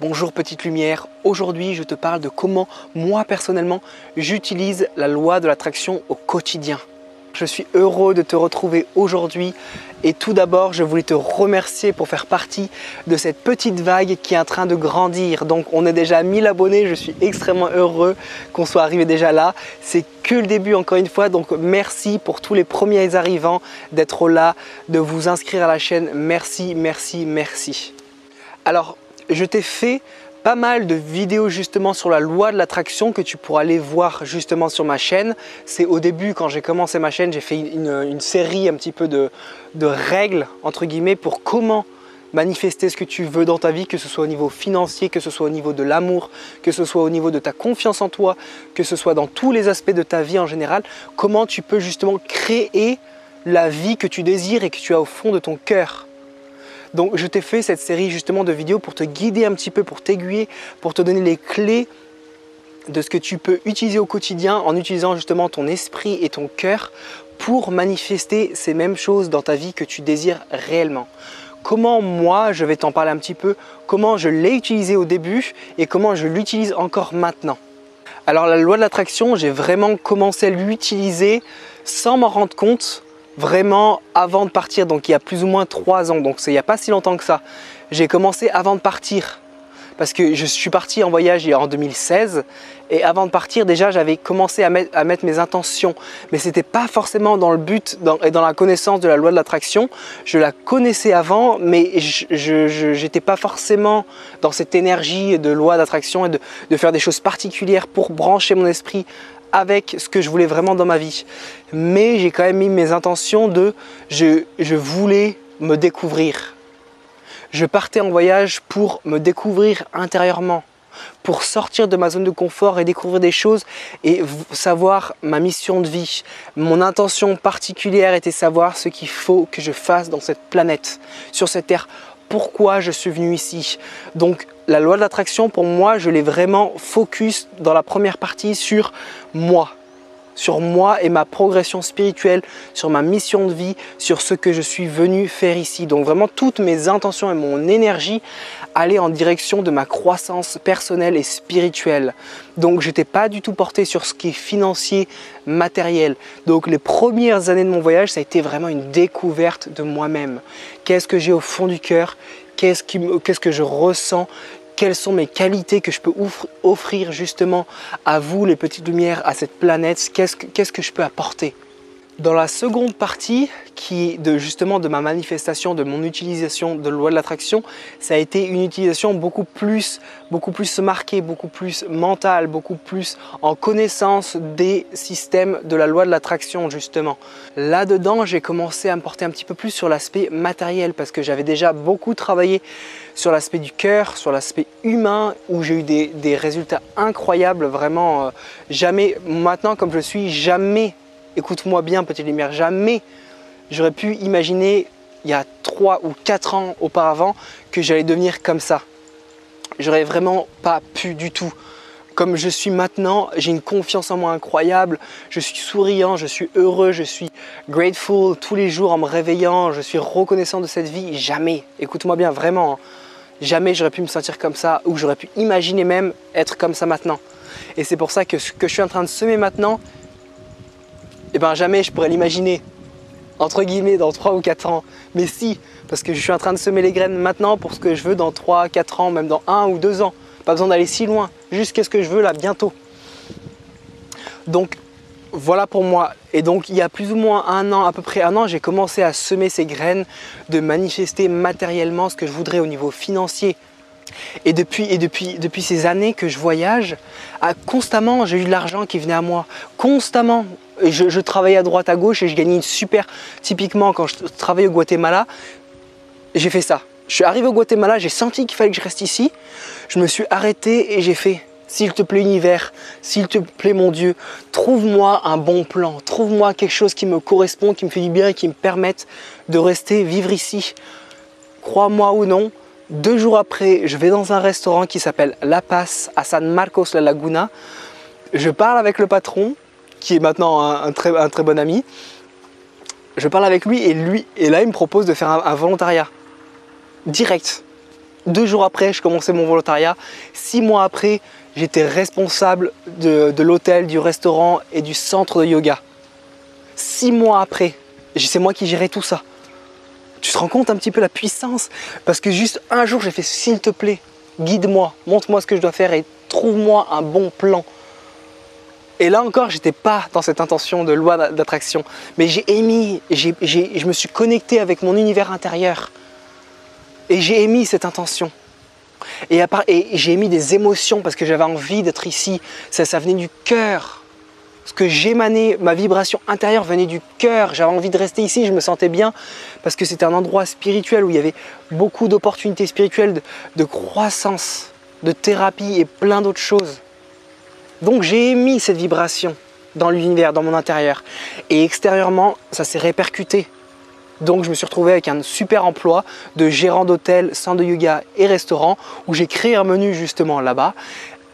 Bonjour petite lumière, aujourd'hui je te parle de comment moi personnellement j'utilise la loi de l'attraction au quotidien. Je suis heureux de te retrouver aujourd'hui et tout d'abord je voulais te remercier pour faire partie de cette petite vague qui est en train de grandir. Donc on est déjà à 1000 abonnés, je suis extrêmement heureux qu'on soit arrivé déjà là. C'est que le début encore une fois, donc merci pour tous les premiers arrivants d'être là, de vous inscrire à la chaîne. Merci, merci, merci. Alors je t'ai fait pas mal de vidéos justement sur la loi de l'attraction que tu pourras aller voir justement sur ma chaîne. C'est au début quand j'ai commencé ma chaîne, j'ai fait une série un petit peu de règles entre guillemets pour comment manifester ce que tu veux dans ta vie, que ce soit au niveau financier, que ce soit au niveau de l'amour, que ce soit au niveau de ta confiance en toi, que ce soit dans tous les aspects de ta vie en général, comment tu peux justement créer la vie que tu désires et que tu as au fond de ton cœur. Donc je t'ai fait cette série justement de vidéos pour te guider un petit peu, pour t'aiguiller, pour te donner les clés de ce que tu peux utiliser au quotidien en utilisant justement ton esprit et ton cœur pour manifester ces mêmes choses dans ta vie que tu désires réellement. Comment moi, je vais t'en parler un petit peu, comment je l'ai utilisé au début et comment je l'utilise encore maintenant. Alors la loi de l'attraction, j'ai vraiment commencé à l'utiliser sans m'en rendre compte. Vraiment avant de partir, donc il y a plus ou moins 3 ans, donc il n'y a pas si longtemps que ça. J'ai commencé avant de partir parce que je suis parti en voyage en 2016 et avant de partir déjà j'avais commencé à mettre mes intentions, mais ce n'était pas forcément dans le but et dans la connaissance de la loi de l'attraction. Je la connaissais avant, mais je n'étais pas forcément dans cette énergie de loi d'attraction et de faire des choses particulières pour brancher mon esprit avec ce que je voulais vraiment dans ma vie. Mais j'ai quand même mis mes intentions je voulais me découvrir. Je partais en voyage pour me découvrir intérieurement, pour sortir de ma zone de confort et découvrir des choses et savoir ma mission de vie. Mon intention particulière était savoir ce qu'il faut que je fasse dans cette planète, sur cette terre. Pourquoi je suis venu ici. Donc la loi de l'attraction pour moi, je l'ai vraiment focus dans la première partie sur moi et ma progression spirituelle, sur ma mission de vie, sur ce que je suis venu faire ici. Donc vraiment toutes mes intentions et mon énergie allaient en direction de ma croissance personnelle et spirituelle. Donc je n'étais pas du tout porté sur ce qui est financier, matériel. Donc les premières années de mon voyage, ça a été vraiment une découverte de moi-même. Qu'est-ce que j'ai au fond du cœur? Qu'est-ce que je ressens? Quelles sont mes qualités que je peux offrir justement à vous, les petites lumières, à cette planète? Qu'est-ce que je peux apporter? Dans la seconde partie, qui est justement de ma manifestation, de mon utilisation de la loi de l'attraction, ça a été une utilisation beaucoup plus marquée, beaucoup plus mentale, beaucoup plus en connaissance des systèmes de la loi de l'attraction justement. Là-dedans, j'ai commencé à me porter un petit peu plus sur l'aspect matériel parce que j'avais déjà beaucoup travaillé sur l'aspect du cœur, sur l'aspect humain où j'ai eu des résultats incroyables, vraiment jamais, maintenant comme je suis, jamais, écoute-moi bien petite lumière, jamais j'aurais pu imaginer il y a 3 ou 4 ans auparavant que j'allais devenir comme ça. J'aurais vraiment pas pu du tout. Comme je suis maintenant, j'ai une confiance en moi incroyable, je suis souriant, je suis heureux, je suis grateful tous les jours en me réveillant, je suis reconnaissant de cette vie. Jamais, écoute-moi bien, vraiment, jamais j'aurais pu me sentir comme ça ou j'aurais pu imaginer même être comme ça maintenant. Et c'est pour ça que ce que je suis en train de semer maintenant, eh ben jamais je pourrais l'imaginer, entre guillemets, dans 3 ou 4 ans. Mais si, parce que je suis en train de semer les graines maintenant pour ce que je veux dans 3, 4 ans, même dans 1 ou 2 ans. Pas besoin d'aller si loin, juste qu'est-ce que je veux là, bientôt. Donc, voilà pour moi. Et donc, il y a plus ou moins 1 an, à peu près 1 an, j'ai commencé à semer ces graines, de manifester matériellement ce que je voudrais au niveau financier. Et depuis ces années que je voyage, constamment j'ai eu de l'argent qui venait à moi, constamment. Je travaillais à droite à gauche et je gagnais super. Typiquement quand je travaillais au Guatemala, j'ai fait ça. Je suis arrivé au Guatemala, j'ai senti qu'il fallait que je reste ici. Je me suis arrêté et j'ai fait « S'il te plaît univers, s'il te plaît mon Dieu, trouve-moi un bon plan, trouve-moi quelque chose qui me correspond, qui me fait du bien et qui me permette de rester vivre ici. » Crois-moi ou non, 2 jours après, je vais dans un restaurant qui s'appelle La Paz à San Marcos La Laguna. Je parle avec le patron, qui est maintenant un très bon ami. Je parle avec lui et là il me propose de faire un volontariat direct. 2 jours après, je commençais mon volontariat. 6 mois après, j'étais responsable de l'hôtel, du restaurant et du centre de yoga. 6 mois après, c'est moi qui gérais tout ça. Tu te rends compte un petit peu la puissance? Parce que juste un jour, j'ai fait s'il te plaît, guide-moi, montre-moi ce que je dois faire et trouve-moi un bon plan. Et là encore, j'étais pas dans cette intention de loi d'attraction, mais je me suis connecté avec mon univers intérieur et j'ai émis cette intention. Et j'ai émis des émotions parce que j'avais envie d'être ici. Ça venait du cœur. Ce que j'émanais, ma vibration intérieure venait du cœur. J'avais envie de rester ici, je me sentais bien parce que c'était un endroit spirituel où il y avait beaucoup d'opportunités spirituelles, de croissance, de thérapie et plein d'autres choses. Donc j'ai émis cette vibration dans l'univers, dans mon intérieur. Et extérieurement, ça s'est répercuté. Donc je me suis retrouvé avec un super emploi de gérant d'hôtel, centre de yoga et restaurant où j'ai créé un menu justement là-bas.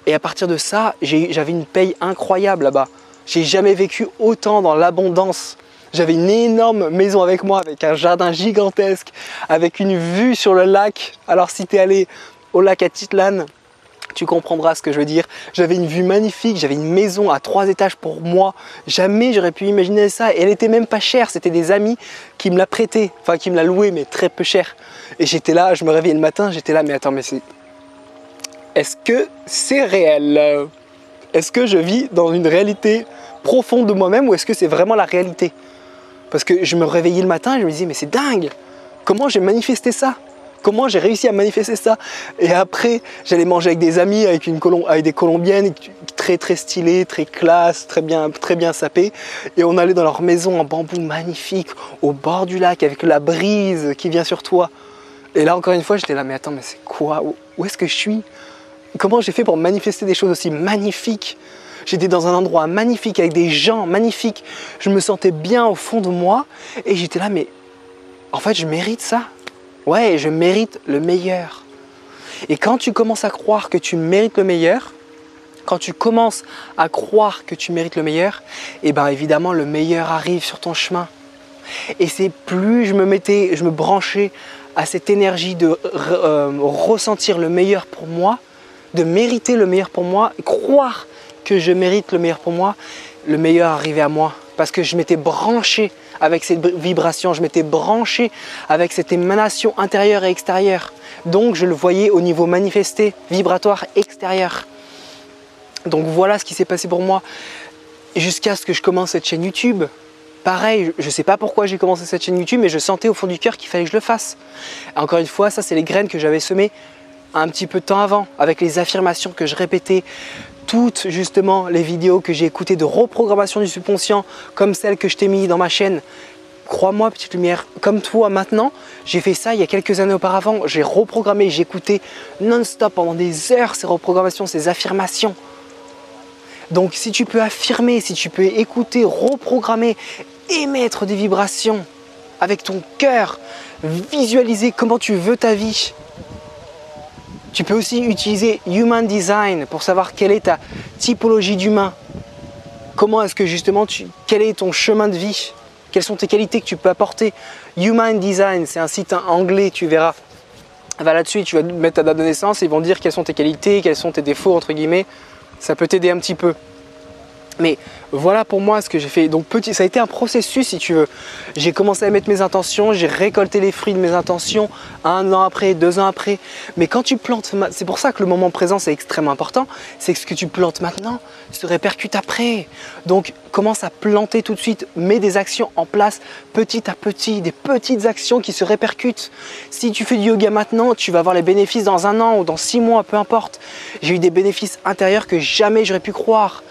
Et à partir de ça, j'avais une paye incroyable là-bas. J'ai jamais vécu autant dans l'abondance. J'avais une énorme maison avec moi, avec un jardin gigantesque, avec une vue sur le lac. Alors si tu es allé au lac Atitlan, tu comprendras ce que je veux dire. J'avais une vue magnifique, j'avais une maison à 3 étages pour moi. Jamais j'aurais pu imaginer ça. Et elle était même pas chère, c'était des amis qui me la prêtaient, enfin qui me la louaient, mais très peu cher. Et j'étais là, je me réveillais le matin, j'étais là, mais attends, mais est-ce que c'est réel? Est-ce que je vis dans une réalité profonde de moi-même ou est-ce que c'est vraiment la réalité? Parce que je me réveillais le matin et je me disais, mais c'est dingue! Comment j'ai manifesté ça? Comment j'ai réussi à manifester ça? Et après, j'allais manger avec des amis, avec des Colombiennes, très très stylées, très classe, très bien sapées. Et on allait dans leur maison en bambou magnifique, au bord du lac, avec la brise qui vient sur toi. Et là, encore une fois, j'étais là, mais attends, mais c'est quoi? Où est-ce que je suis? Comment j'ai fait pour manifester des choses aussi magnifiques? J'étais dans un endroit magnifique, avec des gens magnifiques. Je me sentais bien au fond de moi. Et j'étais là, mais en fait, je mérite ça. Ouais, je mérite le meilleur. Et quand tu commences à croire que tu mérites le meilleur, quand tu commences à croire que tu mérites le meilleur, et bien évidemment, le meilleur arrive sur ton chemin. Et c'est plus je me branchais à cette énergie de ressentir le meilleur pour moi, de mériter le meilleur pour moi, croire que je mérite le meilleur pour moi, le meilleur arrivait à moi. Parce que je m'étais branché avec cette vibration, je m'étais branché avec cette émanation intérieure et extérieure. Donc je le voyais au niveau manifesté, vibratoire extérieur. Donc voilà ce qui s'est passé pour moi jusqu'à ce que je commence cette chaîne YouTube. Pareil, je ne sais pas pourquoi j'ai commencé cette chaîne YouTube, mais je sentais au fond du cœur qu'il fallait que je le fasse. Encore une fois, ça c'est les graines que j'avais semées un petit peu de temps avant, avec les affirmations que je répétais, toutes justement les vidéos que j'ai écoutées de reprogrammation du subconscient, comme celle que je t'ai mis dans ma chaîne. Crois-moi, petite lumière, comme toi maintenant, j'ai fait ça il y a quelques années auparavant. J'ai reprogrammé, j'ai écouté non-stop pendant des heures ces reprogrammations, ces affirmations. Donc si tu peux affirmer, si tu peux écouter, reprogrammer, émettre des vibrations avec ton cœur, visualiser comment tu veux ta vie. Tu peux aussi utiliser Human Design pour savoir quelle est ta typologie d'humain. Comment est-ce que justement, quel est ton chemin de vie? Quelles sont tes qualités que tu peux apporter? Human Design, c'est un site anglais, tu verras. Va là-dessus, tu vas mettre ta date de naissance et ils vont te dire quelles sont tes qualités, quels sont tes défauts, entre guillemets. Ça peut t'aider un petit peu. Mais voilà pour moi ce que j'ai fait. Donc ça a été un processus si tu veux. J'ai commencé à mettre mes intentions, j'ai récolté les fruits de mes intentions 1 an après, 2 ans après. Mais quand tu plantes, c'est pour ça que le moment présent c'est extrêmement important, c'est que ce que tu plantes maintenant se répercute après. Donc commence à planter tout de suite, mets des actions en place petit à petit, des petites actions qui se répercutent. Si tu fais du yoga maintenant, tu vas avoir les bénéfices dans 1 an ou dans 6 mois, peu importe. J'ai eu des bénéfices intérieurs que jamais j'aurais pu croire.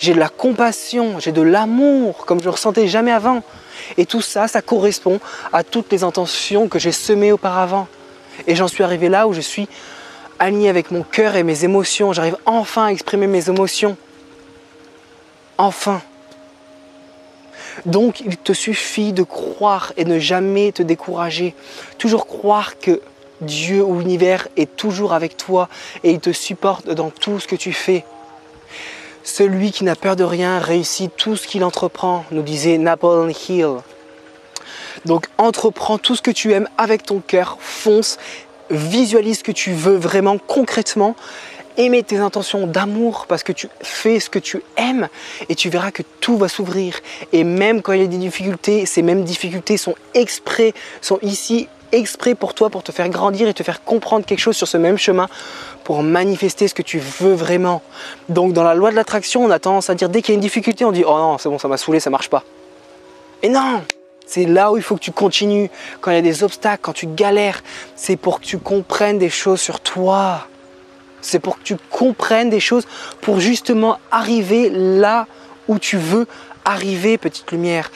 J'ai de la compassion, j'ai de l'amour comme je ne ressentais jamais avant. Et tout ça, ça correspond à toutes les intentions que j'ai semées auparavant. Et j'en suis arrivé là où je suis aligné avec mon cœur et mes émotions. J'arrive enfin à exprimer mes émotions. Enfin. Donc, il te suffit de croire et ne jamais te décourager. Toujours croire que Dieu ou l'univers est toujours avec toi et il te supporte dans tout ce que tu fais. Celui qui n'a peur de rien réussit tout ce qu'il entreprend, nous disait Napoleon Hill. Donc entreprends tout ce que tu aimes avec ton cœur, fonce visualise ce que tu veux vraiment concrètement et mets tes intentions d'amour parce que tu fais ce que tu aimes et tu verras que tout va s'ouvrir. Et même quand il y a des difficultés, ces mêmes difficultés sont ici exprès pour toi, pour te faire grandir et te faire comprendre quelque chose sur ce même chemin pour manifester ce que tu veux vraiment. Donc dans la loi de l'attraction, on a tendance à dire dès qu'il y a une difficulté, on dit « Oh non, c'est bon, ça m'a saoulé, ça marche pas ». Et non, c'est là où il faut que tu continues. Quand il y a des obstacles, quand tu galères, c'est pour que tu comprennes des choses sur toi. C'est pour que tu comprennes des choses pour justement arriver là où tu veux arriver, petite lumière.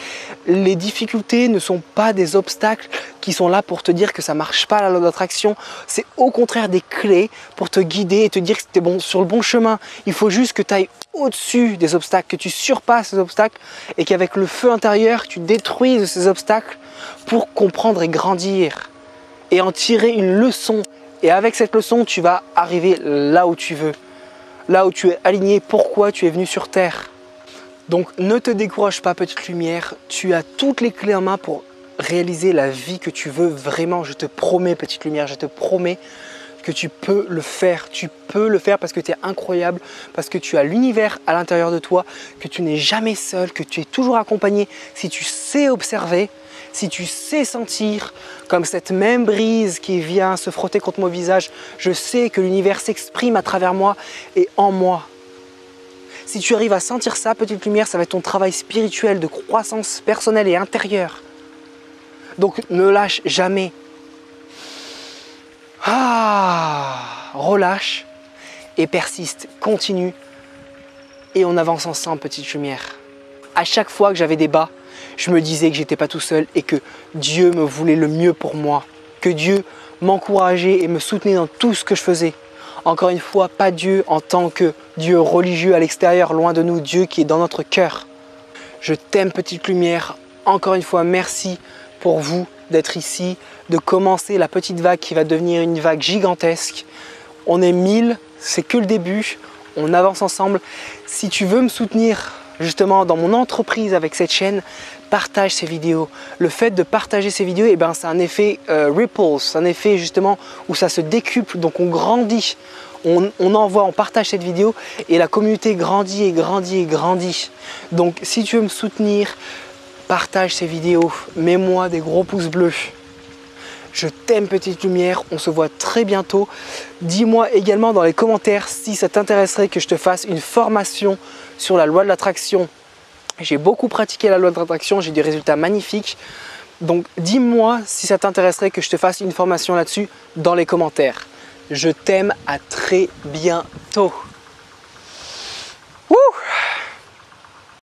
Les difficultés ne sont pas des obstacles qui sont là pour te dire que ça ne marche pas la loi d'attraction. C'est au contraire des clés pour te guider et te dire que tu es sur le bon chemin. Il faut juste que tu ailles au-dessus des obstacles, que tu surpasses ces obstacles et qu'avec le feu intérieur, tu détruises ces obstacles pour comprendre et grandir et en tirer une leçon. Et avec cette leçon, tu vas arriver là où tu veux, là où tu es aligné, pourquoi tu es venu sur Terre. Donc ne te décourage pas, petite lumière, tu as toutes les clés en main pour réaliser la vie que tu veux vraiment. Je te promets, petite lumière, je te promets que tu peux le faire. Tu peux le faire parce que tu es incroyable, parce que tu as l'univers à l'intérieur de toi, que tu n'es jamais seul, que tu es toujours accompagné. Si tu sais observer, si tu sais sentir, comme cette même brise qui vient se frotter contre mon visage, je sais que l'univers s'exprime à travers moi et en moi. Si tu arrives à sentir ça, petite lumière, ça va être ton travail spirituel de croissance personnelle et intérieure. Donc ne lâche jamais. Relâche et persiste, continue et on avance ensemble, petite lumière. À chaque fois que j'avais des bas, je me disais que j'étais pas tout seul et que Dieu me voulait le mieux pour moi, que Dieu m'encourageait et me soutenait dans tout ce que je faisais. Encore une fois, pas Dieu en tant que Dieu religieux à l'extérieur, loin de nous, Dieu qui est dans notre cœur. Je t'aime, petite lumière. Encore une fois, merci pour vous d'être ici, de commencer la petite vague qui va devenir une vague gigantesque. On est 1000, c'est que le début, on avance ensemble. Si tu veux me soutenir justement dans mon entreprise avec cette chaîne, partage ces vidéos. Le fait de partager ces vidéos, eh ben, c'est un effet ripple, c'est un effet justement où ça se décuple, donc on grandit. On envoie, on partage cette vidéo et la communauté grandit et grandit et grandit. Donc si tu veux me soutenir, partage ces vidéos, mets-moi des gros pouces bleus. Je t'aime, petite lumière, on se voit très bientôt. Dis-moi également dans les commentaires si ça t'intéresserait que je te fasse une formation sur la loi de l'attraction. J'ai beaucoup pratiqué la loi de l'attraction, j'ai des résultats magnifiques. Donc dis-moi si ça t'intéresserait que je te fasse une formation là-dessus dans les commentaires. Je t'aime, à très bientôt.